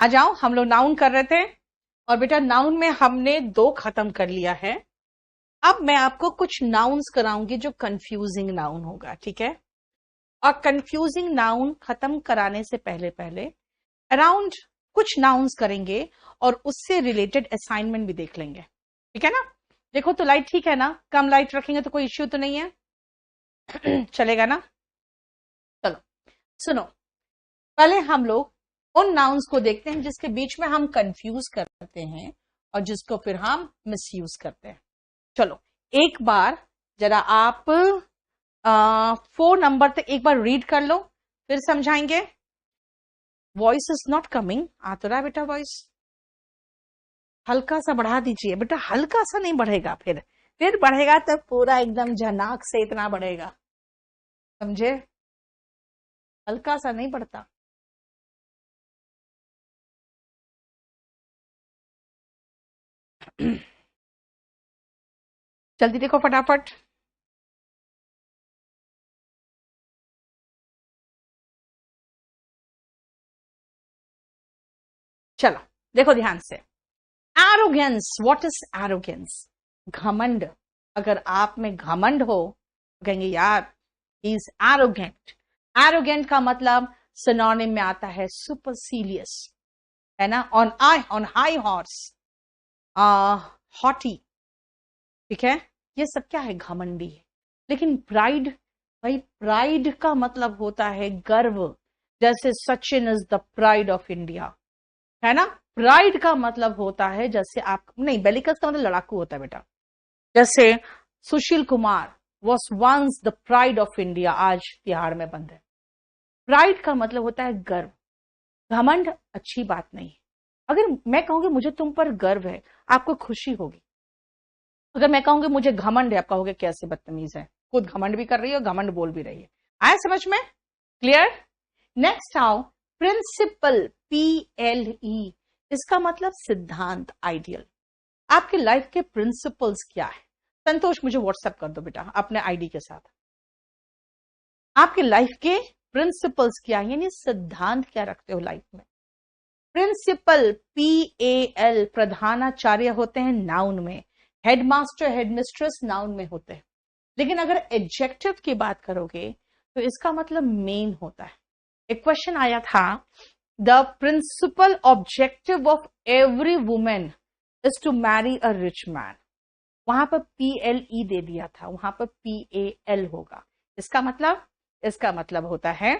आ जाओ, हम लोग नाउन कर रहे थे और बेटा नाउन में हमने 2 खत्म कर लिया है। अब मैं आपको कुछ नाउन्स कराऊंगी जो कंफ्यूजिंग नाउन होगा, ठीक है। और कंफ्यूजिंग नाउन खत्म कराने से पहले पहले अराउंड कुछ नाउन्स करेंगे और उससे रिलेटेड असाइनमेंट भी देख लेंगे, ठीक है ना। देखो तो लाइट ठीक है ना, कम लाइट रखेंगे तो कोई इश्यू तो नहीं है चलेगा ना। चलो सुनो, पहले हम लोग उन नाउन्स को देखते हैं जिसके बीच में हम कंफ्यूज करते हैं और जिसको फिर हम मिसयूज करते हैं। चलो एक बार जरा आप 4 नंबर तक एक बार रीड कर लो, फिर समझाएंगे। वॉइस इज नॉट कमिंग, आ तो रहा है बेटा वॉइस, हल्का सा बढ़ा दीजिए बेटा, हल्का सा नहीं बढ़ेगा, फिर बढ़ेगा तो पूरा एकदम झनाक से इतना बढ़ेगा, समझे। हल्का सा नहीं बढ़ता। जल्दी देखो फटाफट। चलो देखो ध्यान से। Arrogance, what is arrogance? घमंड। अगर आप में घमंड हो तो कहेंगे यार ही इज एरोगेंट। एरोगेंट का मतलब सिनोनिम में आता है सुपरसीलियस, है ना, ऑन हाई हॉर्स, हॉटी, ठीक है। ये सब क्या है? घमंडी है। लेकिन प्राइड, भाई प्राइड का मतलब होता है गर्व, जैसे Sachin is the pride of India, है ना। प्राइड का मतलब होता है जैसे आप, नहीं बेलिकस का मतलब लड़ाकू होता है बेटा, जैसे Sushil Kumar was once the pride of India, आज तिहाड़ में बंद है। प्राइड का मतलब होता है गर्व। घमंड अच्छी बात नहीं है। अगर मैं कहूंगी मुझे तुम पर गर्व है, आपको खुशी होगी। अगर मैं कहूंगी मुझे घमंड है, आप कहोगे कैसे बदतमीज है, खुद घमंड भी कर रही है, घमंड बोल भी रही है। आया समझ में? क्लियर? नेक्स्ट आओ, प्रिंसिपल, PLE, इसका मतलब सिद्धांत, आइडियल। आपके लाइफ के प्रिंसिपल्स क्या है? संतोष मुझे व्हाट्सएप कर दो बेटा अपने आईडी के साथ। आपके लाइफ के प्रिंसिपल्स क्या है, यानी सिद्धांत क्या रखते हो लाइफ में। प्रिंसिपल, PAL, प्रधानाचार्य होते हैं नाउन में, हेडमास्टर हेडमिस्ट्रेस नाउन में होते हैं। लेकिन अगर एडजेक्टिव की बात करोगे तो इसका मतलब मेन होता है। एक क्वेश्चन आया था, the principal objective of every women is to marry a rich man. वहां पर PLE दे दिया था, वहां पर PAL होगा। इसका मतलब होता है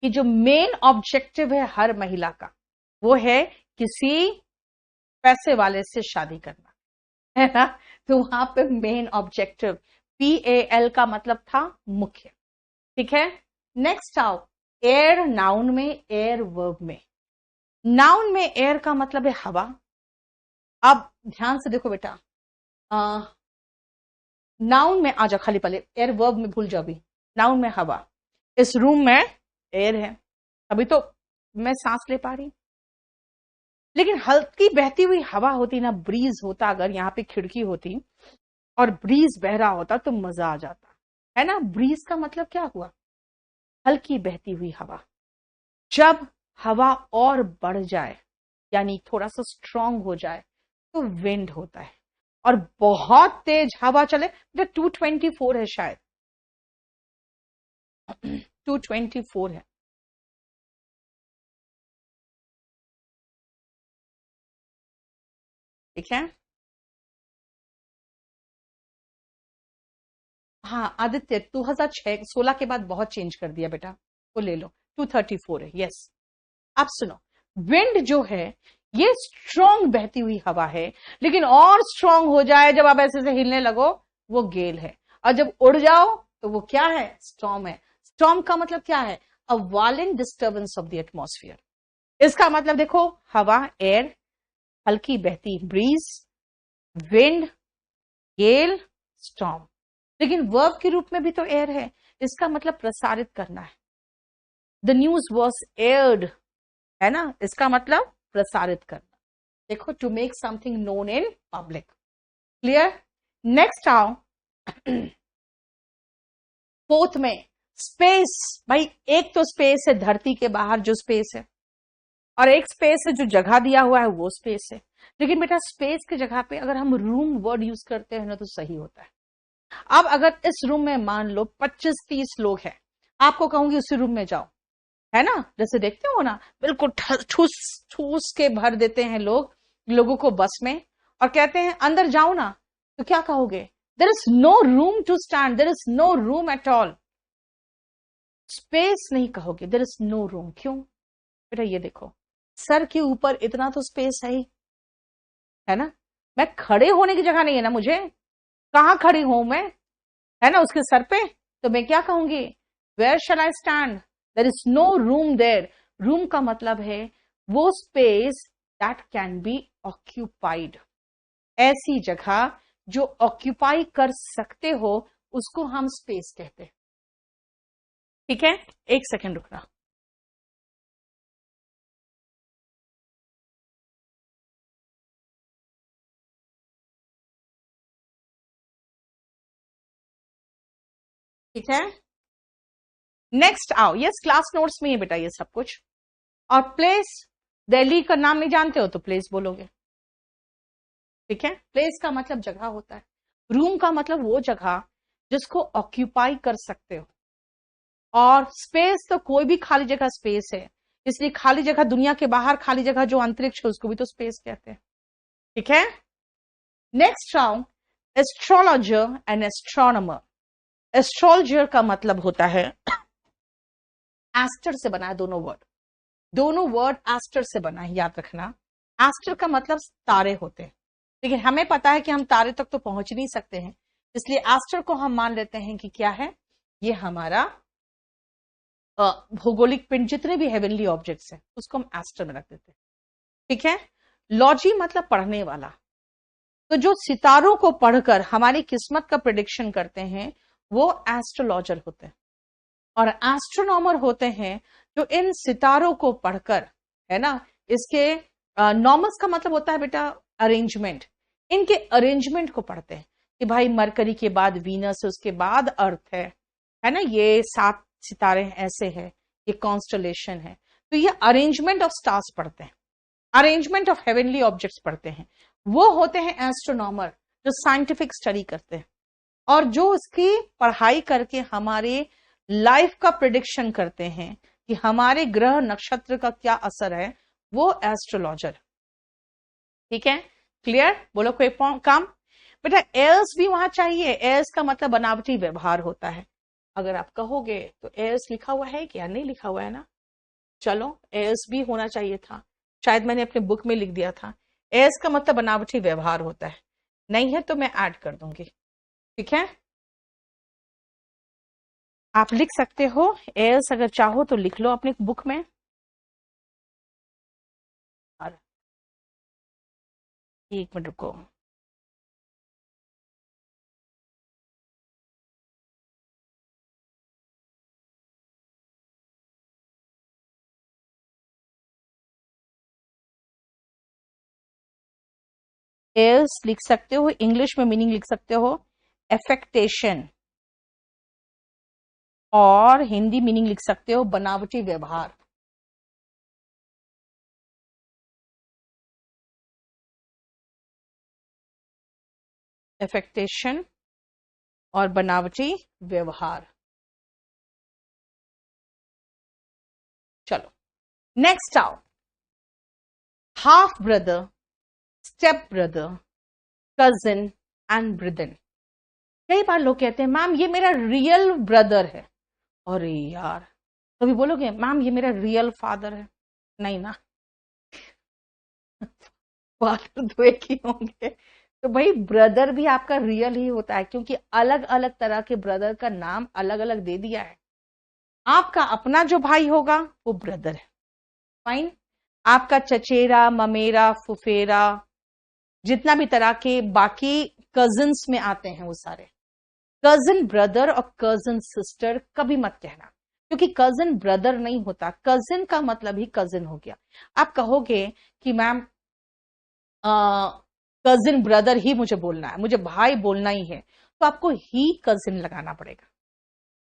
कि जो मेन ऑब्जेक्टिव है हर महिला का, वो है किसी पैसे वाले से शादी करना, है ना। तो वहां पे मेन ऑब्जेक्टिव, PAL का मतलब था मुख्य, ठीक है। नेक्स्ट आओ, एयर नाउन में, एयर वर्ब में। नाउन में एयर का मतलब है हवा। अब ध्यान से देखो बेटा, नाउन में आ जाओ, खाली पहले एयर वर्ब में भूल जाओ भी। नाउन में हवा, इस रूम में एयर है, अभी तो मैं सांस ले पा रही, लेकिन हल्की बहती हुई हवा होती ना, ब्रीज होता, अगर यहाँ पे खिड़की होती और ब्रीज बह रहा होता तो मजा आ जाता, है ना। ब्रीज का मतलब क्या हुआ? हल्की बहती हुई हवा। जब हवा और बढ़ जाए, यानी थोड़ा सा स्ट्रांग हो जाए, तो विंड होता है। और बहुत तेज हवा चले तो 224 है शायद 224 है, ठीक है। हाँ आदित्य, 2016 के बाद बहुत चेंज कर दिया बेटा, वो ले लो, 234 है, यस। आप सुनो, विंड जो है ये स्ट्रांग बहती हुई हवा है, लेकिन और स्ट्रांग हो जाए जब आप ऐसे से हिलने लगो, वो गेल है। और जब उड़ जाओ तो वो क्या है? स्टॉर्म है। स्टॉर्म का मतलब क्या है? अ violent disturbance of the atmosphere. इसका मतलब देखो, हवा, एयर, हल्की बहती ब्रीज, विंड, गेल, स्टॉर्म। लेकिन वर्ब के रूप में भी तो एयर है, इसका मतलब प्रसारित करना है। द न्यूज वॉज एयर्ड, है ना, इसका मतलब प्रसारित करना। देखो, to make something known in public. Clear? Next आओ, फोर्थ में स्पेस। भाई एक तो स्पेस है धरती के बाहर जो स्पेस है, और एक स्पेस है जो जगह दिया हुआ है, वो स्पेस है। लेकिन बेटा स्पेस की जगह पे अगर हम रूम वर्ड यूज करते हैं ना तो सही होता है। अब अगर इस रूम में मान लो 25-30 लोग हैं, आपको कहूंगी उसी रूम में जाओ, है ना, जैसे देखते हो ना, बिल्कुल ठूस ठूस के भर देते हैं लोगों को बस में, और कहते हैं अंदर जाओ ना, तो क्या कहोगे? There is no room to stand, there is no room at all. Space नहीं कहोगे, देयर इज नो रूम। क्यों बेटा? ये देखो, सर के ऊपर इतना तो स्पेस है ना, मैं खड़े होने की जगह नहीं है ना मुझे, कहां खड़ी हूं मैं, है ना, उसके सर पे। तो मैं क्या कहूंगी? Where shall I stand? There is no room there. Room का मतलब है वो space that can be occupied, ऐसी जगह जो ऑक्यूपाई कर सकते हो उसको हम स्पेस कहते हैं। ठीक है, एक सेकेंड रुकना। ठीक है, नेक्स्ट आओ। यस, क्लास नोट्स में ही बेटा ये सब कुछ। और प्लेस, दिल्ली का नाम नहीं जानते हो तो प्लेस बोलोगे। ठीक है, प्लेस का मतलब जगह होता है, रूम का मतलब वो जगह जिसको ऑक्यूपाई कर सकते हो, और स्पेस तो कोई भी खाली जगह स्पेस है। इसलिए खाली जगह दुनिया के बाहर खाली जगह जो अंतरिक्ष है उसको भी तो स्पेस कहते हैं। ठीक है, next round, astrologer and astronomer. Astrologer का मतलब होता है, एस्टर से बना है दोनों वर्ड एस्टर से बना है, याद रखना। एस्टर का मतलब तारे होते हैं, लेकिन हमें पता है कि हम तारे तक तो पहुंच नहीं सकते हैं, इसलिए एस्टर को हम मान लेते हैं कि क्या है, ये हमारा भौगोलिक पिंड, जितने भी हेवनली ऑब्जेक्ट्स हैं उसको हम एस्टर में रख देते हैं। ठीक है, लॉजी मतलब पढ़ने वाला। तो जो सितारों को पढ़कर हमारी किस्मत का प्रिडिक्शन करते हैं वो एस्ट्रोलॉजर होते हैं, और एस्ट्रोनॉमर होते हैं जो इन सितारों को पढ़कर, है ना, इसके नॉमस का मतलब होता है बेटा अरेंजमेंट, इनके अरेंजमेंट को पढ़ते हैं कि भाई मरकरी के बाद वीनस है, उसके बाद अर्थ है ना, ये 7 सितारे ऐसे हैं, ये कॉन्स्टलेशन है। तो ये अरेंजमेंट ऑफ स्टार्स पढ़ते हैं, अरेंजमेंट ऑफ हेवनली ऑब्जेक्ट्स पढ़ते हैं, वो होते हैं एस्ट्रोनॉमर, जो साइंटिफिक स्टडी करते हैं और जो इसकी पढ़ाई करके हमारे लाइफ का प्रिडिक्शन करते हैं कि हमारे ग्रह नक्षत्र का क्या असर है, वो एस्ट्रोलॉजर। ठीक है, क्लियर? बोलो कोई काम? बेटा एल्स भी वहां चाहिए। एल्स का मतलब बनावटी व्यवहार होता है। अगर आप कहोगे तो एल्स लिखा हुआ है क्या? नहीं लिखा हुआ है ना, चलो एल्स भी होना चाहिए था, शायद मैंने अपने बुक में लिख दिया था। एल्स का मतलब बनावटी व्यवहार होता है, नहीं है तो मैं ऐड कर दूंगी। ठीक है, आप लिख सकते हो एल्स, अगर चाहो तो लिख लो अपनी बुक में। और एक मिनट रुको, एल्स लिख सकते हो, इंग्लिश में मीनिंग लिख सकते हो एफेक्टेशन, और हिंदी मीनिंग लिख सकते हो बनावटी व्यवहार। एफेक्टेशन और बनावटी व्यवहार। चलो नेक्स्ट आओ, half brother, step brother, cousin and brother. कई बार लोग कहते हैं मैम ये मेरा रियल ब्रदर है, अरे यार, कभी बोलोगे मैम ये मेरा रियल फादर है? नहीं ना, फादर तो एक ही होंगे। तो भाई ब्रदर भी आपका रियल ही होता है, क्योंकि अलग अलग तरह के ब्रदर का नाम अलग अलग दे दिया है। आपका अपना जो भाई होगा वो ब्रदर है, फाइन। आपका चचेरा, ममेरा, फुफेरा, जितना भी तरह के बाकी कजिन्स में आते हैं वो सारे, कजिन ब्रदर और कजिन सिस्टर कभी मत कहना, क्योंकि कजिन ब्रदर नहीं होता, कजिन का मतलब ही कजिन हो गया। आप कहोगे कि मैम कजिन ब्रदर ही मुझे बोलना है, मुझे भाई बोलना ही है, तो आपको ही कजिन लगाना पड़ेगा,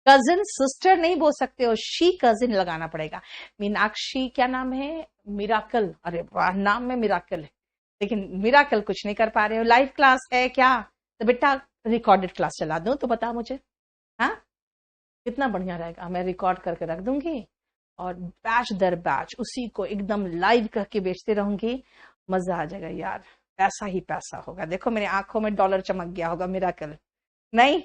कजिन सिस्टर नहीं बोल सकते हो, शी कजिन लगाना पड़ेगा। मीनाक्षी क्या नाम है, मिराकल, अरे वाह, नाम में मिराकल है, लेकिन मिराकल कुछ नहीं कर पा रहे हो। लाइव क्लास है क्या? तो बेटा रिकॉर्डेड क्लास चला दूं तो बता मुझे, हाँ कितना बढ़िया रहेगा। मैं रिकॉर्ड करके रख दूंगी और बैच दर बैच उसी को एकदम लाइव करके बेचते रहूंगी। मजा आ जाएगा यार, पैसा ही पैसा होगा। देखो मेरी आंखों में डॉलर चमक गया होगा, मिराकल नहीं।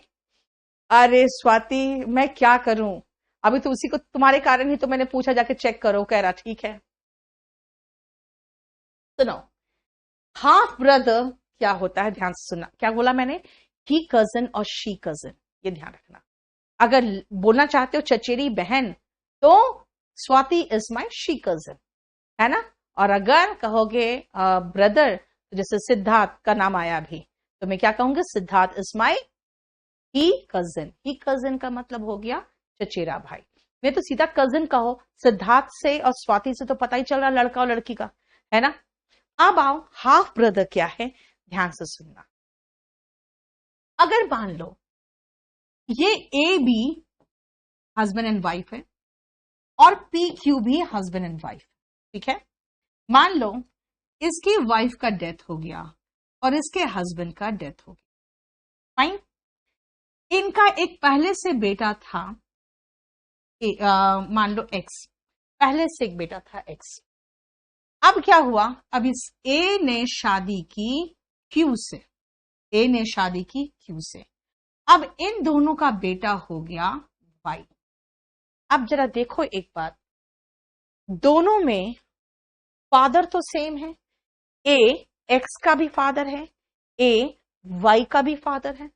अरे स्वाति मैं क्या करूं, अभी तो उसी को तुम्हारे कारण ही तो मैंने पूछा, जाके चेक करो, कह रहा ठीक है। सुनो, हाफ ब्रदर क्या होता है, ध्यान से सुनना। क्या बोला मैंने? ही कजन और शी कजन, ये ध्यान रखना। अगर बोलना चाहते हो चचेरी बहन तो Swati is my she cousin, है ना। और अगर कहोगे ब्रदर, तो जैसे सिद्धार्थ का नाम आया अभी, तो मैं क्या कहूंगी? Siddharth is my he cousin. He cousin का मतलब हो गया चचेरा भाई। मैं तो सीधा कजन कहो, सिद्धार्थ से और स्वाति से तो पता ही चल रहा लड़का और लड़की का, है ना। अब आओ हाफ ब्रदर क्या है, ध्यान से सुनना। अगर मान लो ये A be husband and wife है और पी क्यू भी हस्बैंड एंड वाइफ, ठीक है। मान लो इसकी वाइफ का डेथ हो गया और इसके हस्बैंड का डेथ हो गया, फाइन। इनका एक पहले से बेटा था, मान लो एक्स, पहले से एक बेटा था एक्स। अब क्या हुआ? अब इस ए ने शादी की क्यू से, ए ने शादी की क्यू से। अब इन दोनों का बेटा हो गया वाई। अब जरा देखो एक बात, दोनों में फादर तो सेम है, ए एक्स का भी फादर है, ए वाई का भी फादर है,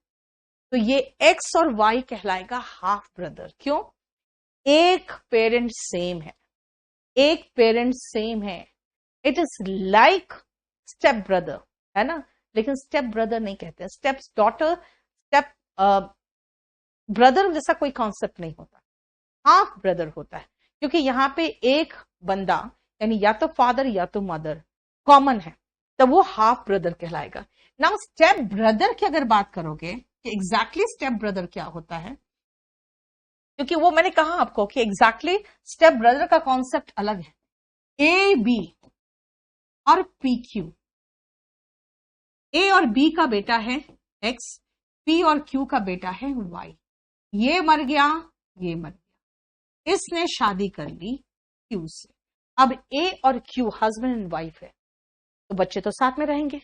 तो ये एक्स और वाई कहलाएगा हाफ ब्रदर। क्यों? एक पेरेंट सेम है, एक पेरेंट सेम है। It is like step brother, है ना, लेकिन स्टेप ब्रदर नहीं कहते, स्टेप डॉटर, स्टेप ब्रदर जैसा कोई कॉन्सेप्ट नहीं होता, हाफ ब्रदर होता है। क्योंकि यहाँ पे एक बंदा यानी या तो फादर या तो मदर कॉमन है, तब वो हाफ ब्रदर कहलाएगा। नाउ स्टेप ब्रदर की अगर बात करोगे कि एग्जैक्टली स्टेप ब्रदर क्या होता है, क्योंकि वो मैंने कहा आपको कि एग्जैक्टली स्टेप ब्रदर का कॉन्सेप्ट अलग है। ए बी और पी क्यू, ए और बी का बेटा है एक्स, पी और क्यू का बेटा है वाई। ये मर गया, ये मर गया, इसने शादी कर ली क्यू से। अब ए और क्यू हस्बैंड एंड वाइफ है, तो बच्चे तो साथ में रहेंगे,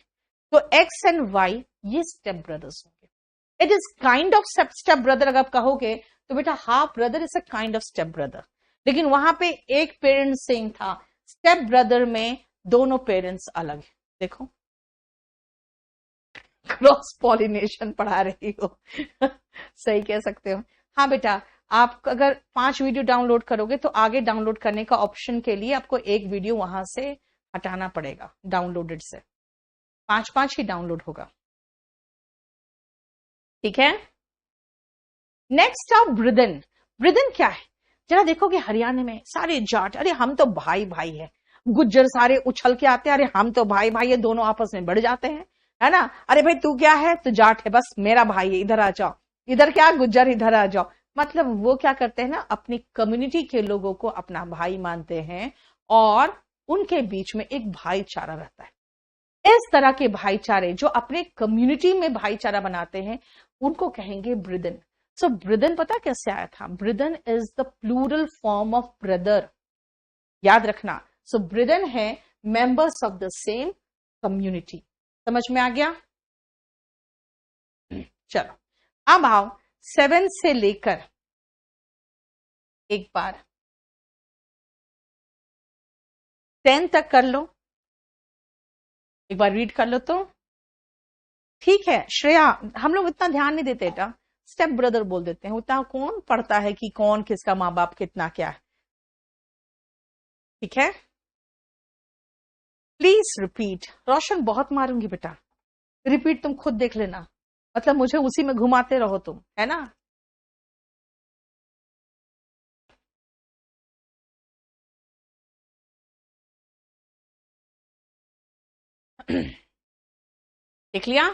तो एक्स एंड वाई ये स्टेप ब्रदर्स होंगे। It is kind of step brother. अगर आप कहोगे तो बेटा half brother is a kind of step brother, लेकिन वहां पे एक पेरेंट सेम था, स्टेप ब्रदर में दोनों पेरेंट्स अलग है। देखो क्रॉस पॉलिनेशन पढ़ा रही हो सही कह सकते हो। हाँ बेटा, आप अगर 5 वीडियो डाउनलोड करोगे तो आगे डाउनलोड करने का ऑप्शन के लिए आपको एक वीडियो वहां से हटाना पड़ेगा, डाउनलोडेड से 5 ही डाउनलोड होगा, ठीक है। नेक्स्ट आप ब्रिदन। ब्रिदन क्या है? जरा देखोगे हरियाणा में सारे जाट, अरे हम तो भाई भाई है, गुज्जर सारे उछल के आते हैं, अरे हम तो भाई भाई है, दोनों आपस में बढ़ जाते हैं, है ना। अरे भाई तू क्या है? तो जाट है, बस मेरा भाई है, इधर आ जाओ। इधर क्या गुज्जर, इधर आ जाओ। मतलब वो क्या करते हैं ना, अपनी कम्युनिटी के लोगों को अपना भाई मानते हैं और उनके बीच में एक भाईचारा रहता है। इस तरह के भाईचारे जो अपने कम्युनिटी में भाईचारा बनाते हैं उनको कहेंगे ब्रिदन। सो ब्रिदन पता कैसे आया था? Brethren is the plural form of brother, याद रखना। सो ब्रिदन है members of the same community. समझ में आ गया? चलो अब आओ 7 से लेकर एक बार 10 तक कर लो, एक बार रीड कर लो तो ठीक है। श्रेया, हम लोग इतना ध्यान नहीं देते बेटा, स्टेप ब्रदर बोल देते हैं, उतना कौन पढ़ता है कि कौन किसका माँ बाप कितना क्या है, ठीक है। Please repeat. रोशन बहुत मारूंगी बेटा, रिपीट तुम खुद देख लेना, मतलब मुझे उसी में घुमाते रहो तुम, है ना। देख लिया?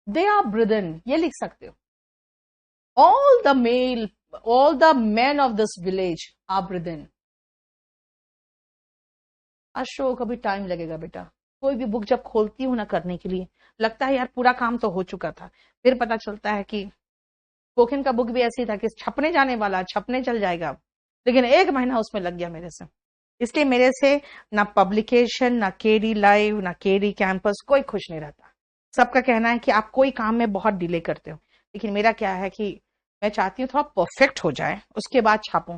दे आर ब्रिदन, ये लिख सकते हो। All the male, all the man of this village brethren. Ashok, अभी टाइम लगेगा बेटा। कोई भी बुक जब खोलती हूँ ना करने के लिए, लगता है यार पूरा काम तो हो चुका था, फिर पता चलता है कि स्पोकन का बुक भी ऐसे ही था कि छपने जाने वाला, छपने चल जाएगा, लेकिन 1 महीना उसमें लग गया मेरे से। इसलिए मेरे से ना पब्लिकेशन, ना केडी लाइव, ना केडी कैंपस कोई खुश नहीं रहता। सबका कहना है कि आप कोई काम में बहुत डिले करते हो, लेकिन मेरा क्या है कि मैं चाहती हूँ थोड़ा परफेक्ट हो जाए उसके बाद छापूं।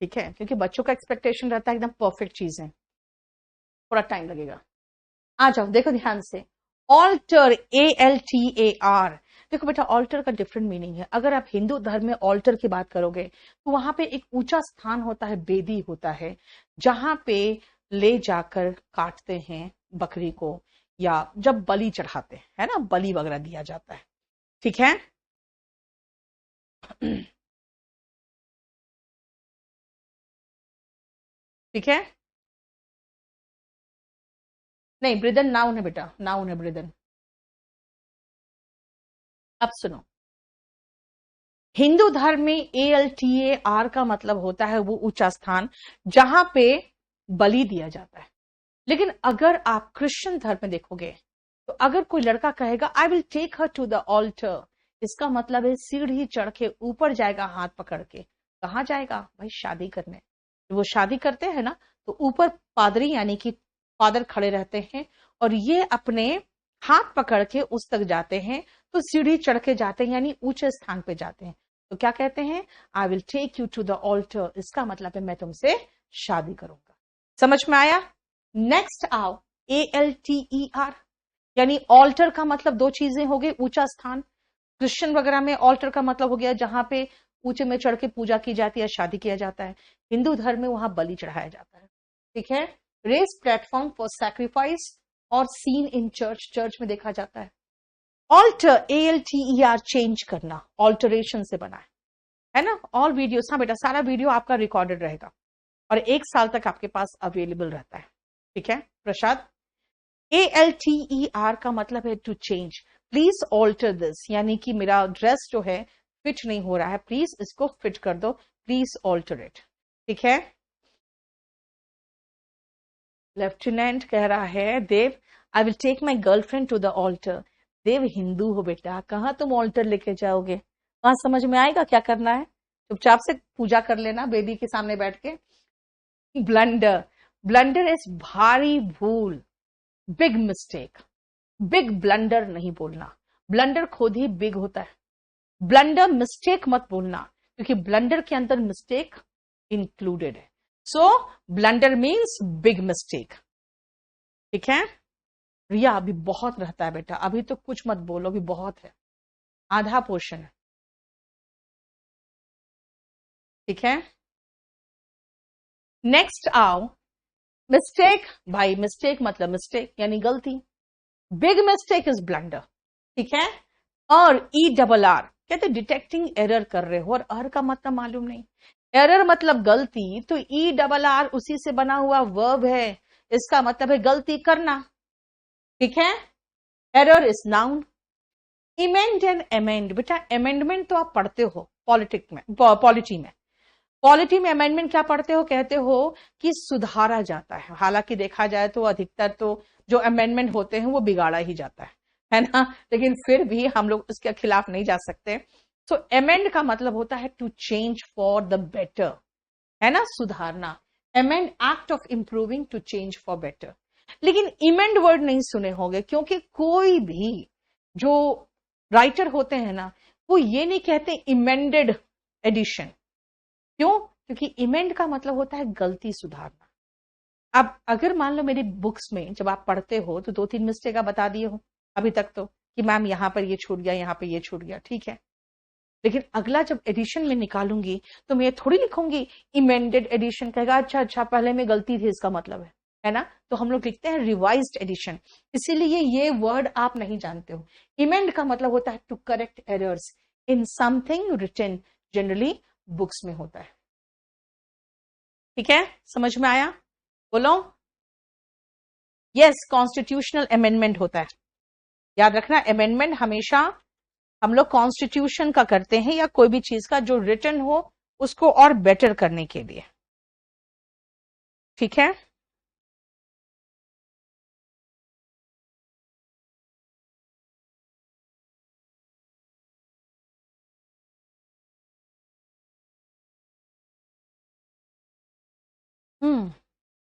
ठीक है, क्योंकि बच्चों का एक्सपेक्टेशन रहता है एकदम परफेक्ट चीजें, थोड़ा टाइम लगेगा। आ जाओ, देखो ध्यान से। Altar, ALTAR। देखो बेटा, ऑल्टर का डिफरेंट मीनिंग है। अगर आप हिंदू धर्म में ऑल्टर की बात करोगे तो वहां पे एक ऊंचा स्थान होता है, वेदी होता है, जहां पे ले जाकर काटते हैं बकरी को, या जब बलि चढ़ाते हैं, है ना, बलि वगैरह दिया जाता है। ठीक है। ठीक है। नहीं, ब्रिदन नाउन है बेटा, नाउन है ब्रिदन। अब सुनो, हिंदू धर्म में ALTAR का मतलब होता है वो ऊंचा स्थान जहां पे बलि दिया जाता है। लेकिन अगर आप क्रिश्चियन धर्म में देखोगे तो अगर कोई लड़का कहेगा I will take her to the altar, इसका मतलब है सीढ़ी चढ़ के ऊपर जाएगा हाथ पकड़ के। कहाँ जाएगा भाई? शादी करने। वो शादी करते हैं ना, तो ऊपर पादरी यानी कि फादर खड़े रहते हैं और ये अपने हाथ पकड़ के उस तक जाते हैं, तो सीढ़ी चढ़ के जाते हैं यानी ऊंचे स्थान पे जाते हैं। तो क्या कहते हैं? I will take you to the altar, इसका मतलब है मैं तुमसे शादी करूंगा। समझ में आया? नेक्स्ट आओ, ALTER, यानी ऑल्टर का मतलब दो चीजें हो गई, ऊंचा स्थान। क्रिश्चियन वगैरह में ऑल्टर का मतलब हो गया जहां पे ऊंचे में चढ़ के पूजा की जाती है, शादी किया जाता है। हिंदू धर्म में वहां बलि चढ़ाया जाता है। ठीक है। रेस प्लेटफॉर्म फॉर सैक्रिफाइस और सीन इन चर्च, चर्च में देखा जाता है। ऑल्टर, ALTER, चेंज करना, ऑल्टरेशन से बना है ना। ऑल वीडियोस, हाँ बेटा, सारा वीडियो आपका रिकॉर्डेड रहेगा और 1 साल तक आपके पास अवेलेबल रहता है। ठीक है प्रसाद। ALTER का मतलब है to change, please alter this, यानी कि मेरा ड्रेस जो है फिट नहीं हो रहा है, प्लीज इसको फिट कर दो, प्लीज ऑल्टर इट। ठीक है। लेफ्टिनेंट कह रहा है Dev, I will take my girlfriend to the altar. Dev Hindu हो बेटा, कहाँ तुम ऑल्टर लेके जाओगे? वहां समझ में आएगा क्या करना है? चुपचाप से पूजा कर लेना बेबी के सामने बैठ के। ब्लंडर, ब्लंडर इज भारी भूल, बिग मिस्टेक। बिग ब्लंडर नहीं बोलना, ब्लंडर खुद ही बिग होता है। ब्लंडर मिस्टेक मत बोलना, क्योंकि ब्लंडर के अंदर मिस्टेक इंक्लूडेड है। सो ब्लंडर मीन्स बिग मिस्टेक। ठीक है। रिया, अभी बहुत रहता है बेटा, अभी तो कुछ मत बोलो, अभी बहुत है, आधा पोर्शन है। ठीक है। नेक्स्ट आओ, मिस्टेक। भाई मिस्टेक मतलब मिस्टेक यानी गलती, बिग मिस्टेक इज ब्लंडर। ठीक है। और ERR कहते डिटेक्टिंग एरर कर रहे हो, और अर का मतलब मालूम नहीं, एरर मतलब गलती, तो ERR उसी से बना हुआ वर्ब है, इसका मतलब है गलती करना। ठीक है। Error is noun. Emend and amend, बेटा अमेंडमेंट तो आप पढ़ते हो पॉलिटिक में, पॉलिटी में। पॉलिटी में अमेंडमेंट क्या पढ़ते हो? कहते हो कि सुधारा जाता है, हालांकि देखा जाए तो अधिकतर तो जो अमेंडमेंट होते हैं वो बिगाड़ा ही जाता है ना, लेकिन फिर भी हम लोग उसके खिलाफ नहीं जा सकते। सो अमेंड का मतलब होता है to change for the better, है ना, सुधारना। Amend, act of improving to change for better. लेकिन इमेंड वर्ड नहीं सुने होंगे, क्योंकि कोई भी जो राइटर होते हैं ना, वो ये नहीं कहते इमेंडेड एडिशन। क्यों? क्योंकि इमेंड का मतलब होता है गलती सुधारना। अब अगर मान लो मेरी बुक्स में जब आप पढ़ते हो तो 2-3 मिस्टेक आप बता दिए हो अभी तक, तो कि मैम यहां पर ये छूट गया, यहां पर ये छूट गया, ठीक है। लेकिन अगला जब एडिशन में निकालूंगी तो मैं ये थोड़ी लिखूंगी इमेंडेड एडिशन, कहेगा अच्छा अच्छा पहले में गलती थी, इसका मतलब है ना। तो हम लोग लिखते हैं रिवाइज्ड एडिशन, इसीलिए ये वर्ड आप नहीं जानते हो। इमेंड का मतलब होता है to correct errors in something written, generally books में होता है। ठीक है, समझ में आया? बोलो। यस, कॉन्स्टिट्यूशनल अमेंडमेंट होता है, याद रखना। अमेंडमेंट हमेशा हम लोग कॉन्स्टिट्यूशन का करते हैं या कोई भी चीज का जो रिटन हो उसको और बेटर करने के लिए। ठीक है।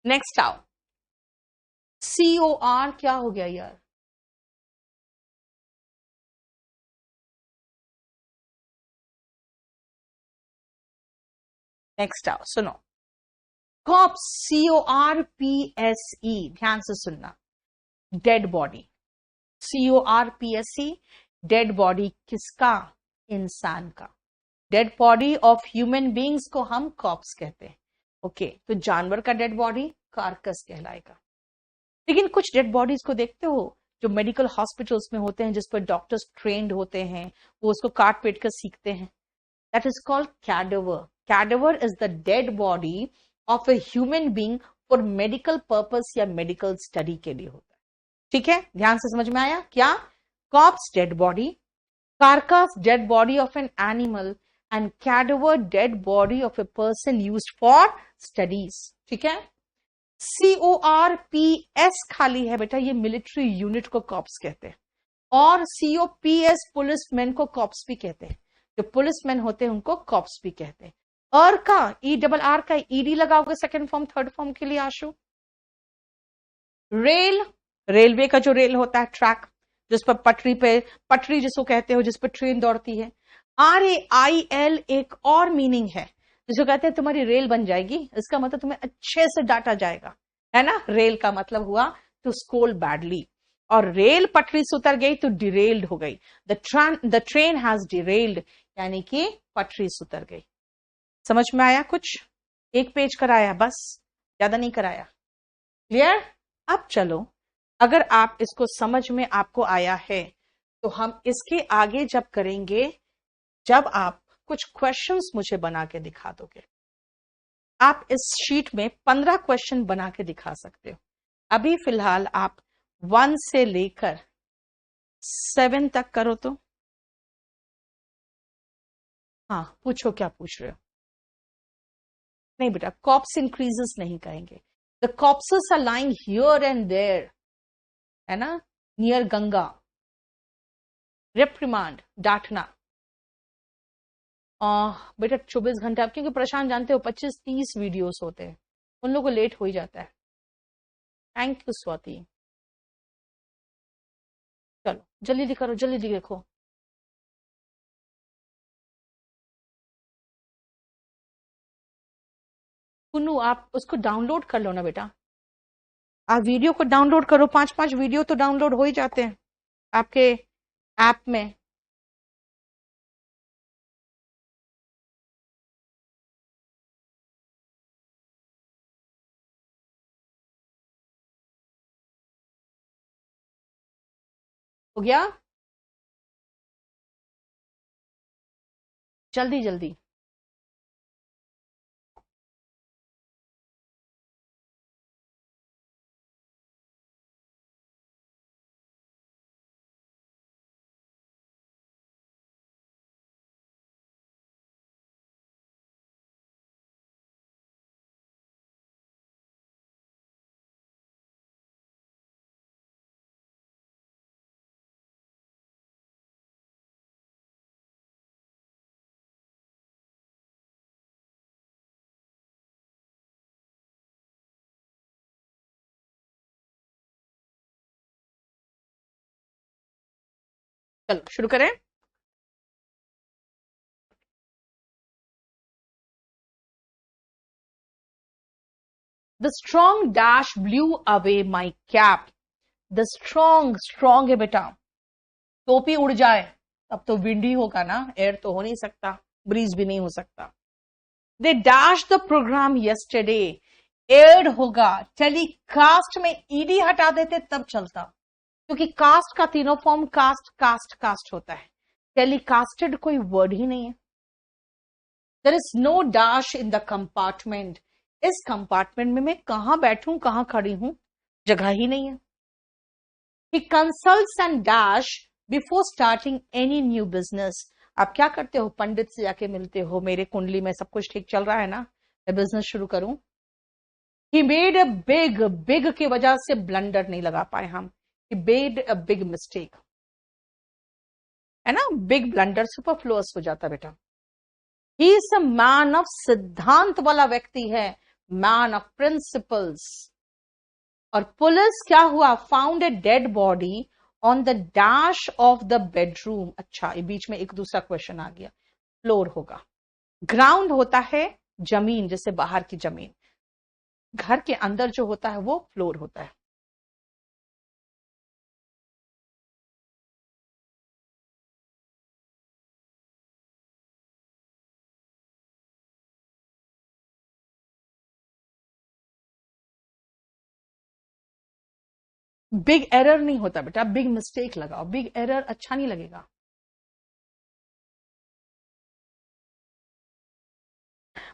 नेक्स्ट आओ, COR क्या हो गया यार? नेक्स्ट आओ, सुनो, कॉप्स, CORPSE, ध्यान से सुनना, dead body, CORPSE, dead body किसका? इंसान का। Dead body of human beings को हम कॉप्स कहते हैं। ओके, तो जानवर का डेड बॉडी कार्कस कहलाएगा। लेकिन कुछ डेड बॉडीज को देखते हो जो मेडिकल हॉस्पिटल्स में होते हैं, जिस पर डॉक्टर्स ट्रेंड होते हैं, वो उसको काट पीट कर सीखते हैं। That is called cadaver. Cadaver is the dead body of a human being for medical purpose या मेडिकल स्टडी के लिए होता है। ठीक है, ध्यान से समझ में आया क्या? Corpse dead body, carcass dead body of an animal and cadaver dead body of a person used for studies। ठीक है, CORPS खाली है बेटा, ये मिलिट्री यूनिट को कॉप्स कहते हैं, और COPS पुलिसमैन को कॉप्स भी कहते हैं। जो पुलिसमैन होते हैं उनको कॉप्स भी कहते हैं। और का ERR का ED लगाओगे सेकंड फॉर्म थर्ड फॉर्म के लिए आशु। रेल, रेलवे का जो रेल होता है, ट्रैक, जिस पर पटरी जिसको कहते हो, जिस पर ट्रेन दौड़ती है। RAIL एक और मीनिंग है, जिसको कहते हैं तुम्हारी रेल बन जाएगी, इसका मतलब तुम्हें अच्छे से डांटा जाएगा, है ना। रेल का मतलब हुआ टू स्कोल्ड बैडली, और रेल पटरी से उतर गई तो डिरेल्ड हो गई। द ट्रेन हैज डिरेल्ड, यानी कि पटरी से उतर गई। समझ में आया? कुछ एक पेज कराया, बस ज्यादा नहीं कराया। क्लियर? अब चलो, अगर आप इसको समझ में आपको आया है तो हम इसके आगे जब करेंगे, जब आप कुछ क्वेश्चंस मुझे बना के दिखा दोगे। आप इस शीट में 15 क्वेश्चन बना के दिखा सकते हो। अभी फिलहाल आप 1 से लेकर 7 तक करो तो। हाँ, पूछो, क्या पूछ रहे हो? नहीं बेटा, कॉप्स इंक्रीजेस नहीं कहेंगे। The corpses are lying here and there, है ना, नियर गंगा। रिप्रिमांड, डांटना। बेटा 24 घंटे, आप क्योंकि प्रशांत जानते हो 25-30 वीडियोस होते हैं, उन लोगों को लेट हो ही जाता है। Thank you Swati. चलो जल्दी करो, जल्दी देखो। कुन्नू, आप उसको डाउनलोड कर लो ना बेटा, आप वीडियो को डाउनलोड करो। 5-5 वीडियो तो डाउनलोड हो ही जाते हैं आपके ऐप में। हो गया? जल्दी जल्दी। चलो शुरू करें। The strong dash blue away my cap. The strong है बेटा, टोपी उड़ जाए तब तो विंड ही होगा ना, एयर तो हो नहीं सकता, ब्रीज भी नहीं हो सकता। They dash the programme yesterday, aired होगा। टेलीकास्ट में ईडी हटा देते तब चलता, क्योंकि कास्ट का तीनों फॉर्म कास्ट होता है। टेलीकास्टेड कोई वर्ड ही नहीं है। There is no dash in the compartment, इस कंपार्टमेंट में मैं कहां बैठूं, कहां खड़ी हूं, जगह ही नहीं है। He consults and dash before starting any new business। आप क्या करते हो? पंडित से जाके मिलते हो, मेरे कुंडली में सब कुछ ठीक चल रहा है ना, मैं बिजनेस शुरू करूं। He made a big, big की वजह से ब्लंडर नहीं लगा पाए हम, he made a big mistake, है ना, बिग ब्लंडर सुपरफ्लुअस हो जाता बेटा। He is a man of सिद्धांत वाला व्यक्ति है, मैन ऑफ प्रिंसिपल्स। और पुलिस क्या हुआ, found a dead body on the dash of the bedroom. अच्छा, ये बीच में एक दूसरा क्वेश्चन आ गया, फ्लोर होगा, ग्राउंड होता है जमीन, जैसे बाहर की जमीन, घर के अंदर जो होता है वो फ्लोर होता है। बिग एरर नहीं होता बेटा, बिग मिस्टेक लगाओ, बिग एरर अच्छा नहीं लगेगा।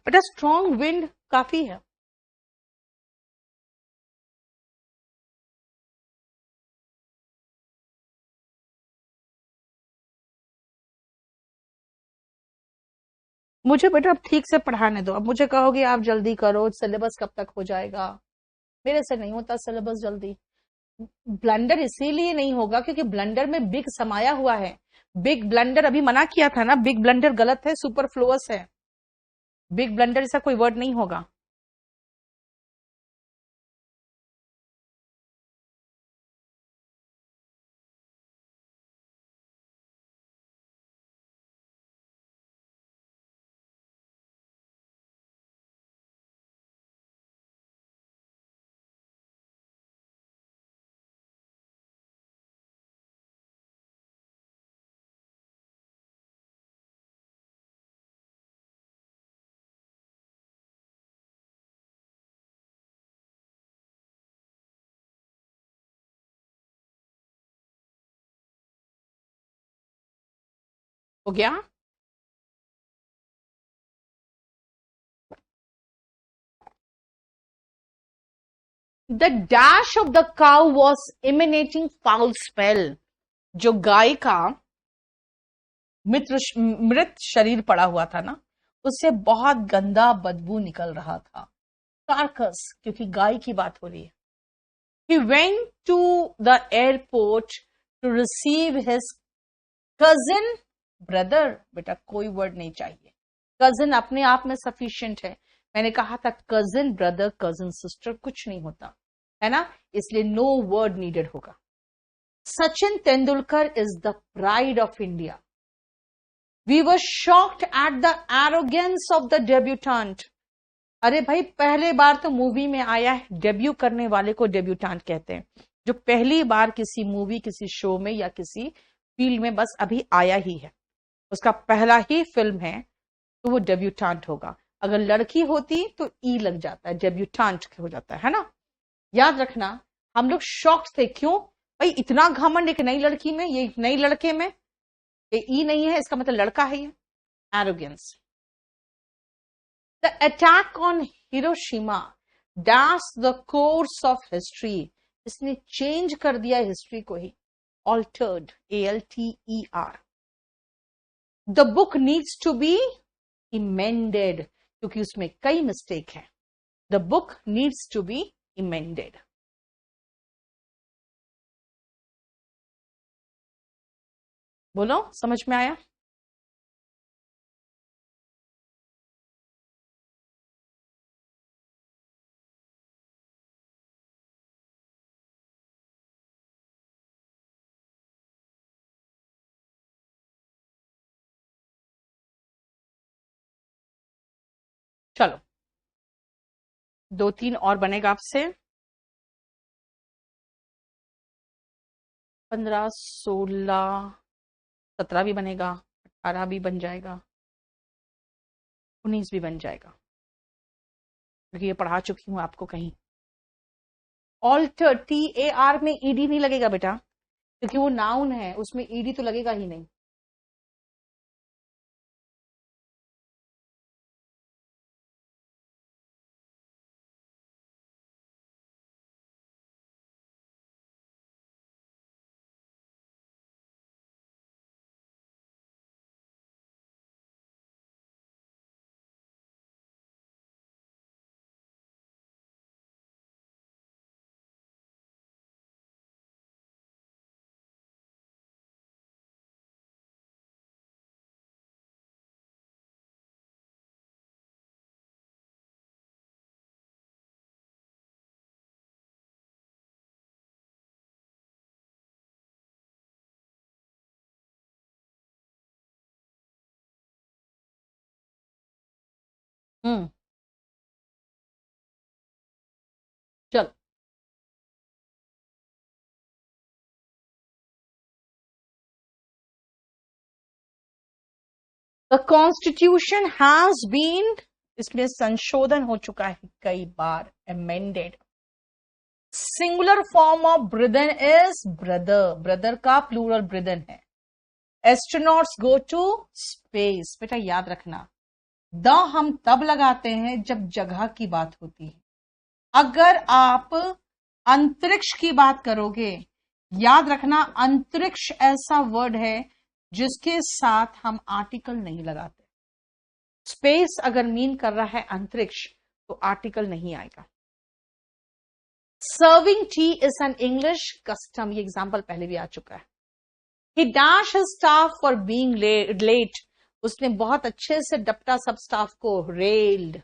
बेटा स्ट्रॉन्ग विंड काफी है। मुझे बेटा अब ठीक से पढ़ाने दो, अब मुझे कहोगे आप जल्दी करो, सिलेबस कब तक हो जाएगा, मेरे से नहीं होता सिलेबस जल्दी। ब्लंडर इसीलिए नहीं होगा क्योंकि ब्लंडर में बिग समाया हुआ है। बिग ब्लंडर अभी मना किया था ना, बिग ब्लंडर गलत है, सुपरफ्लुअस है, बिग ब्लंडर ऐसा कोई वर्ड नहीं होगा। हो गया। The dash of the cow was emanating foul smell. जो गाय का मृत शरीर पड़ा हुआ था ना, उससे बहुत गंदा बदबू निकल रहा था। कार्कस, क्योंकि गाय की बात हो रही है। He went to the airport to receive his cousin brother. बेटा कोई वर्ड नहीं चाहिए, कजिन अपने आप में सफिशियंट है। मैंने कहा था कजिन ब्रदर, कजिन सिस्टर कुछ नहीं होता, है ना, इसलिए नो वर्ड नीडेड होगा। Sachin Tendulkar is the pride of India. We were shocked at the arrogance of the debutante. अरे भाई पहले बार तो मूवी में आया है, डेब्यू करने वाले को डेब्यूटेंट कहते हैं। जो पहली बार किसी मूवी, किसी शो में या किसी फील्ड में बस अभी आया ही है, उसका पहला ही फिल्म है, तो वो डेब्यूटेंट होगा। अगर लड़की होती तो ई लग जाता है, डेब्यूटेंट हो जाता है ना। याद रखना, हम लोग शॉक्ड थे, क्यों भाई इतना घमंड एक नई लड़की में, ये नई लड़के में, ये ई नहीं है इसका मतलब लड़का है ये, arrogance. The attack on Hiroshima dash the course of history. इसने चेंज कर दिया हिस्ट्री को ही, altered, ALTER। The book needs to be emended, क्योंकि उसमें कई मिस्टेक है। The book needs to be emended. बोलो समझ में आया। चलो 2-3 और बनेगा आपसे, 15, 16, 17 भी बनेगा, 18 भी बन जाएगा, 19 भी बन जाएगा, क्योंकि ये पढ़ा चुकी हूं आपको कहीं। ऑल्टर, TAR में ED नहीं लगेगा बेटा, क्योंकि वो नाउन है, उसमें ED तो लगेगा ही नहीं। हम्म चल, द कॉन्स्टिट्यूशन हैज बीन, इसमें संशोधन हो चुका है कई बार, amended. Singular form of brethren is brother, brother का प्लूरल ब्रिदन है। एस्ट्रोनॉट्स गो टू स्पेस, बेटा याद रखना, द हम तब लगाते हैं जब जगह की बात होती है। अगर आप अंतरिक्ष की बात करोगे, याद रखना अंतरिक्ष ऐसा वर्ड है जिसके साथ हम आर्टिकल नहीं लगाते। स्पेस अगर मीन कर रहा है अंतरिक्ष तो आर्टिकल नहीं आएगा। Serving tea is an English custom, ये एग्जाम्पल पहले भी आ चुका है। He dash his staff for being late, उसने बहुत अच्छे से डपटा सब स्टाफ को, रेल्ड।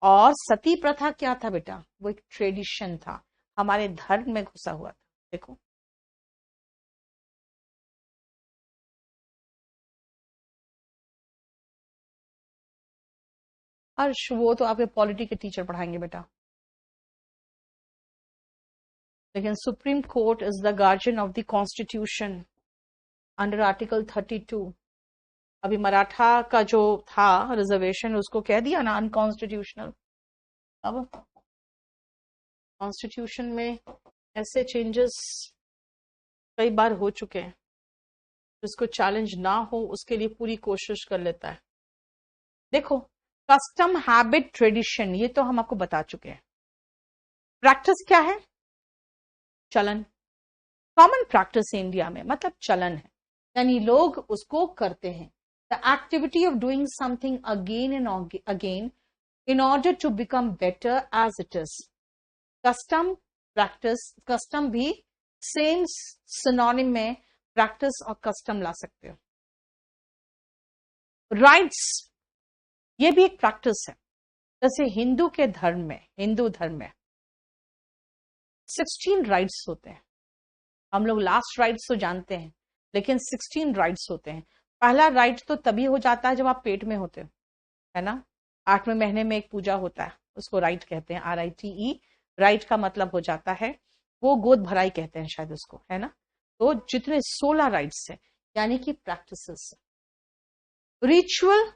और सती प्रथा क्या था बेटा, वो एक ट्रेडिशन था, हमारे धर्म में घुसा हुआ था। देखो हर्ष, वो तो आपके पॉलिटी के टीचर पढ़ाएंगे बेटा। लेकिन supreme court is the guardian of the constitution under article 32। अभी मराठा का जो था रिजर्वेशन, उसको कह दिया ना अनकॉन्स्टिट्यूशनल। अब कॉन्स्टिट्यूशन में ऐसे चेंजेस कई बार हो चुके हैं, जिसको चैलेंज ना हो उसके लिए पूरी कोशिश कर लेता है। देखो, कस्टम, हैबिट, ट्रेडिशन, ये तो हम आपको बता चुके हैं। प्रैक्टिस क्या है, चलन। कॉमन प्रैक्टिस इंडिया में मतलब चलन है, यानी लोग उसको करते हैं। The activity of doing something again and again in order to become better as it is. Custom, practice, custom भी सेम सिनोनिम में प्रैक्टिस और कस्टम ला सकते हो। राइट्स, ये भी एक प्रैक्टिस है। जैसे हिंदू धर्म में 16 राइट्स होते हैं। हम लोग लास्ट राइट्स तो जानते हैं, लेकिन 16 राइट्स होते हैं। पहला राइट तो तभी हो जाता है जब आप पेट में होते हो, है ना। 8वें महीने में एक पूजा होता है, उसको राइट कहते हैं, RITE। राइट का मतलब हो जाता है, वो गोद भराई कहते हैं शायद उसको, है ना। तो जितने 16 राइट्स है, यानी कि प्रैक्टिसेस। रिचुअल,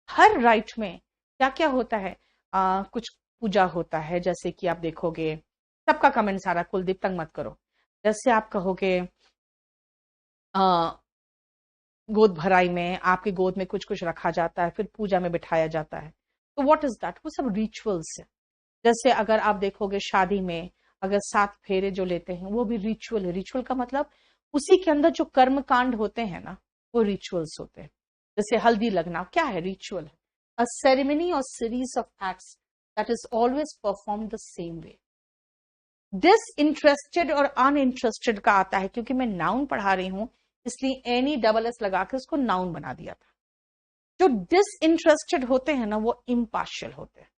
हर राइट में क्या क्या होता है, कुछ पूजा होता है। जैसे कि आप देखोगे, सबका कमेंट सारा, कुलदीप तंग मत करो। जैसे आप कहोगे गोद भराई में आपकी गोद में कुछ कुछ रखा जाता है, फिर पूजा में बिठाया जाता है। तो व्हाट इज दैट, वो सब रिचुअल्स है। जैसे अगर आप देखोगे शादी में अगर 7 फेरे जो लेते हैं, वो भी रिचुअल है। रिचुअल का मतलब उसी के अंदर जो कर्म कांड होते हैं ना, वो रिचुअल्स होते हैं। जैसे हल्दी लगना क्या है, रिचुअल है। अ सेरेमनी और series of acts that is always perform the same way. Disinterested और अनइंटरेस्टेड का आता है, क्योंकि मैं नाउन पढ़ा रही हूं इसलिए एनी डबल एस लगा के उसको नाउन बना दिया था। जो डिसइंटरेस्टेड होते हैं ना, वो इम्पार्शियल होते हैं,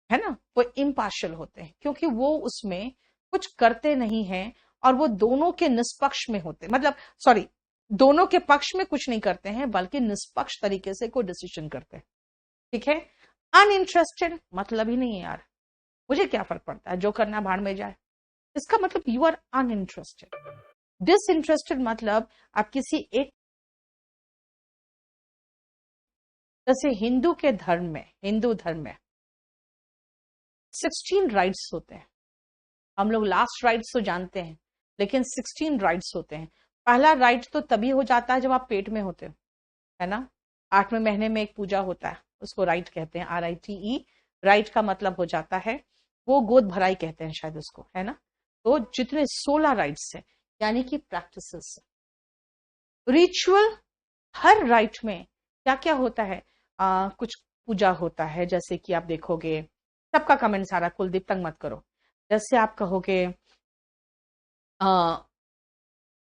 है ना। वो इम्पार्शियल होते हैं क्योंकि वो उसमें कुछ करते नहीं हैं, और वो दोनों के निष्पक्ष में होते, मतलब सॉरी, दोनों के पक्ष में कुछ नहीं करते हैं, बल्कि निष्पक्ष तरीके से कोई डिसीजन करते हैं। ठीक है। अनइंटरेस्टेड मतलब ही नहीं है यार, मुझे क्या फर्क पड़ता है, जो करना भाड़ में जाए, इसका मतलब यू आर अनइंटरेस्टेड। डिसइंटरेस्टेड मतलब आप किसी एक, जैसे हिंदू धर्म में 16 राइट्स होते हैं। हम लोग लास्ट राइट्स तो जानते हैं, लेकिन 16 राइट्स होते हैं। पहला राइट तो तभी हो जाता है जब आप पेट में होते हो, है ना। 8वें महीने में एक पूजा होता है, उसको राइट कहते हैं, RITE। राइट का मतलब हो जाता है, वो गोद भराई कहते हैं शायद उसको, है ना। तो जितने 16 राइट्स है, यानी कि प्रैक्टिसेस। रिचुअल, हर राइट में क्या क्या होता है, कुछ पूजा होता है। जैसे कि आप देखोगे, सबका कमेंट सारा, कुलदीप तंग मत करो। जैसे आप कहोगे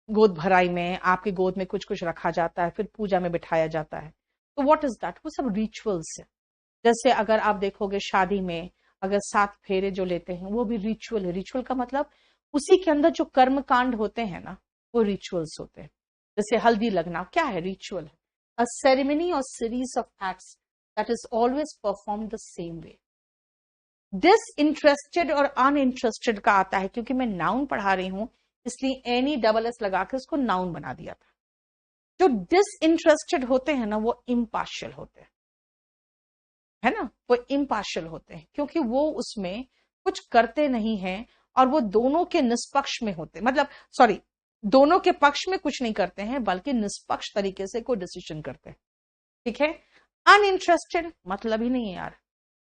गोद भराई में आपकी गोद में कुछ कुछ रखा जाता है, फिर पूजा में बिठाया जाता है। तो व्हाट इज दैट, वो सब रिचुअल्स है। जैसे अगर आप देखोगे शादी में अगर 7 फेरे जो लेते हैं, वो भी रिचुअल है। रिचुअल का मतलब उसी के अंदर जो कर्म कांड होते हैं ना, वो रिचुअल्स होते हैं। जैसे हल्दी लगना क्या है, रिचुअल है। अ सेरेमनी और series of acts that is always performed the same way. Disinterested और अनइंटरेस्टेड का आता है, क्योंकि मैं नाउन पढ़ा रही हूं इसलिए एनी डबल एस लगा के उसको नाउन बना दिया था। जो डिसइंटरेस्टेड होते हैं ना वो इम्पार्शियल होते हैं, है ना, वो इम्पार्शियल होते हैं क्योंकि वो उसमें कुछ करते नहीं हैं और वो दोनों के निष्पक्ष में होते, मतलब सॉरी, दोनों के पक्ष में कुछ नहीं करते हैं बल्कि निष्पक्ष तरीके से कोई डिसीजन करते हैं। ठीक है। अनइंटरेस्टेड मतलब ही नहीं है यार,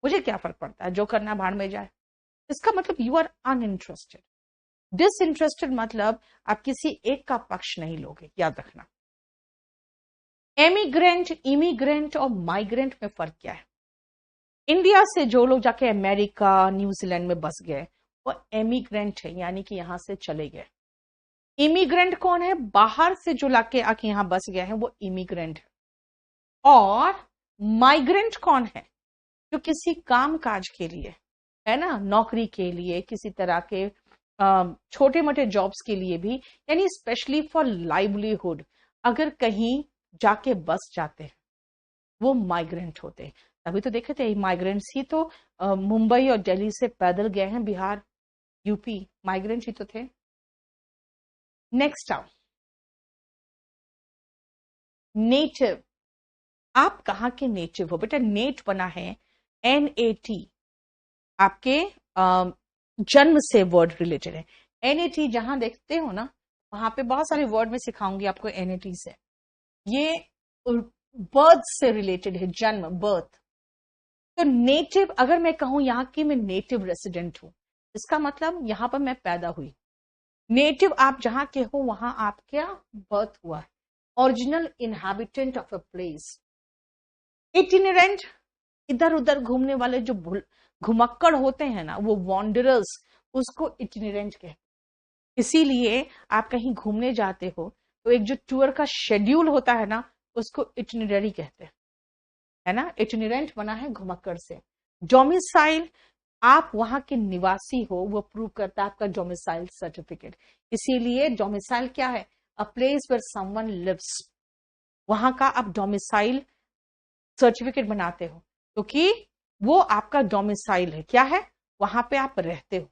मुझे क्या फर्क पड़ता है, जो करना भाड़ में जाए, इसका मतलब यू आर अनइंटरेस्टेड। डिसइंटरेस्टेड मतलब आप किसी एक का पक्ष नहीं लोगे, याद रखना। एमिग्रेंट, इमिग्रेंट और माइग्रेंट में फर्क क्या है? इंडिया से जो लोग जाके अमेरिका, न्यूजीलैंड में बस गए वो एमिग्रेंट है, यानी कि यहां से चले गए। इमिग्रेंट कौन है? बाहर से जो लाके आके यहां बस गए हैं वो इमिग्रेंट है। और माइग्रेंट कौन है? जो किसी काम काज के लिए, है ना, नौकरी के लिए, किसी तरह के छोटे मोटे जॉब्स के लिए भी, यानी स्पेशली फॉर लाइवलीहुड, अगर कहीं जाके बस जाते हैं वो माइग्रेंट होते हैं। तभी तो देखे थे माइग्रेंट्स ही तो मुंबई और दिल्ली से पैदल गए हैं बिहार, यूपी, माइग्रेंट ही तो थे। नेक्स्ट आओ, नेटिव। आप कहाँ के नेटिव हो बेटा? नेट बना है NAT, आपके जन्म से वर्ड रिलेटेड है। NAT जहां देखते हो ना वहां पे बहुत सारे वर्ड में सिखाऊंगी आपको NAT से। ये बर्थ से रिलेटेड है, जन्म, बर्थ। तो नेटिव, अगर मैं कहूं यहां की मैं नेटिव रेसिडेंट हूं, इसका मतलब यहां पर मैं पैदा हुई। नेटिव आप जहां के हो वहां आपका बर्थ हुआ है, original inhabitant of a place. Itinerant, इधर उधर घूमने वाले जो घुमक्कड़ होते हैं ना, वो वॉन्डरर्स, उसको इटिनेरेंट कहते हैं। इसीलिए आप कहीं घूमने जाते हो तो एक जो टूर का शेड्यूल होता है ना उसको इटिनरी कहते हैं, है ना। इटिनेरेंट बना है घुमक्कड़ से। डोमिसाइल, आप वहां के निवासी हो, वो प्रूव करता है आपका डोमिसाइल सर्टिफिकेट। इसीलिए डोमिसाइल क्या है? A place where someone lives, वहां का आप डोमिसाइल सर्टिफिकेट बनाते हो क्योंकि वो आपका डोमिसाइल है, क्या है, वहां पे आप रहते हो।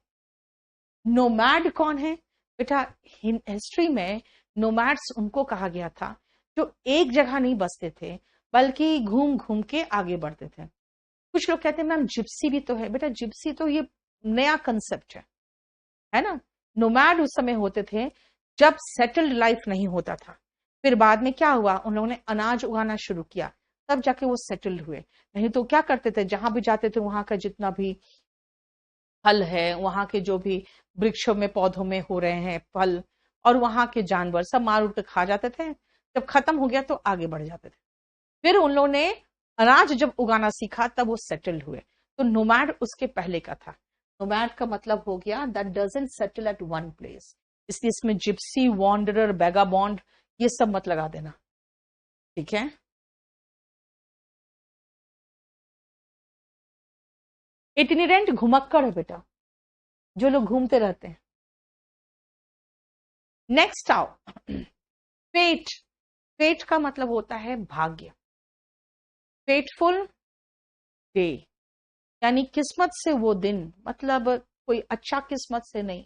नोमैड कौन है बेटा? हिस्ट्री में नोमैड्स उनको कहा गया था जो एक जगह नहीं बसते थे बल्कि घूम घूम के आगे बढ़ते थे। कुछ लोग कहते हैं मैम जिप्सी भी तो है। बेटा जिप्सी तो ये नया कंसेप्ट है ना। नोमैड उस समय होते थे जब सेटल्ड लाइफ नहीं होता था, फिर बाद में क्या हुआ, उन लोगों ने अनाज उगाना शुरू किया, तब जाके वो सेटल्ड हुए। नहीं तो क्या करते थे, जहां भी जाते थे वहां का जितना भी फल है, वहां के जो भी वृक्षों में पौधों में हो रहे हैं फल, और वहां के जानवर सब मार उड़ के खा जाते थे। जब खत्म हो गया तो आगे बढ़ जाते थे। फिर उन लोगों ने अनाज जब उगाना सीखा तब वो सेटल्ड हुए। तो नोमैड उसके पहले का था। नोमैड का मतलब हो गया that doesn't settle at one place. इसलिए इसमें जिप्सी, वॉन्डरर, बेगाबॉन्ड ये सब मत लगा देना, ठीक है। इटिनेरेंट घुमक्कड़ है बेटा, जो लोग घूमते रहते हैं। नेक्स्ट आओ, फेट। फेट का मतलब होता है भाग्य। फेटफुल डे, यानी किस्मत से वो दिन, मतलब कोई अच्छा किस्मत से नहीं।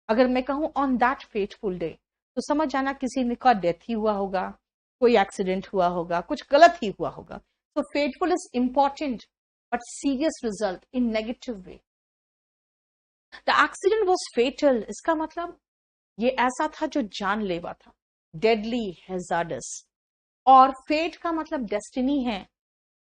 अगर मैं कहूं ऑन दैट फेटफुल डे तो समझ जाना किसी का डेथ ही हुआ होगा, कोई एक्सीडेंट हुआ होगा, कुछ गलत ही हुआ होगा। तो fateful is important but serious result in negative way. The accident was fatal, इसका मतलब ये ऐसा था जो जानलेवा था, डेडली, हैजार्डस। और फेट का मतलब डेस्टिनी है,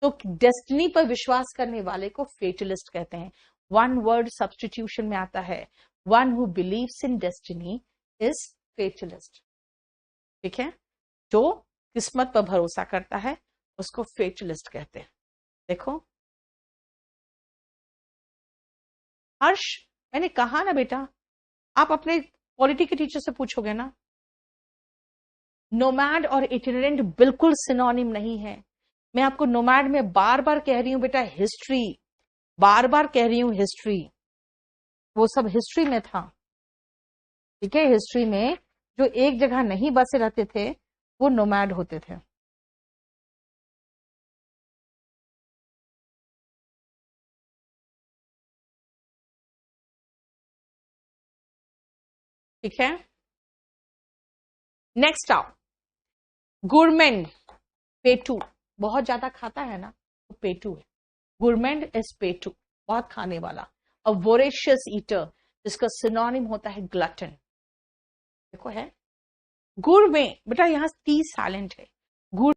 तो डेस्टिनी पर विश्वास करने वाले को फेटलिस्ट कहते हैं। वन वर्ड सब्स्टिट्यूशन में आता है, one who believes in destiny is fatalist, ठीक है। जो किस्मत पर भरोसा करता है उसको फेटलिस्ट कहते हैं। देखो हर्ष, मैंने कहा ना बेटा, आप अपने पॉलिटी के टीचर से पूछोगे ना। नोमैड और इटिनेरेंट बिल्कुल सिनोनिम नहीं है। मैं आपको नोमैड में बार बार कह रही हूं बेटा, हिस्ट्री, बार बार कह रही हूं हिस्ट्री, वो सब हिस्ट्री में था, ठीक है। हिस्ट्री में जो एक जगह नहीं बसे रहते थे वो नोमैड होते थे। ठीक है, नेक्स्ट आओ, गुरमेंड, पेटू, बहुत ज्यादा खाता है ना तो पेटू है। गुरमेंड इज पेटू, बहुत खाने वाला। अ वोरेशियस ईटर, जिसका सिनोनिम होता है ग्लटन। देखो है, गुड़ में बेटा यहाँ टी साइलेंट है, गुड़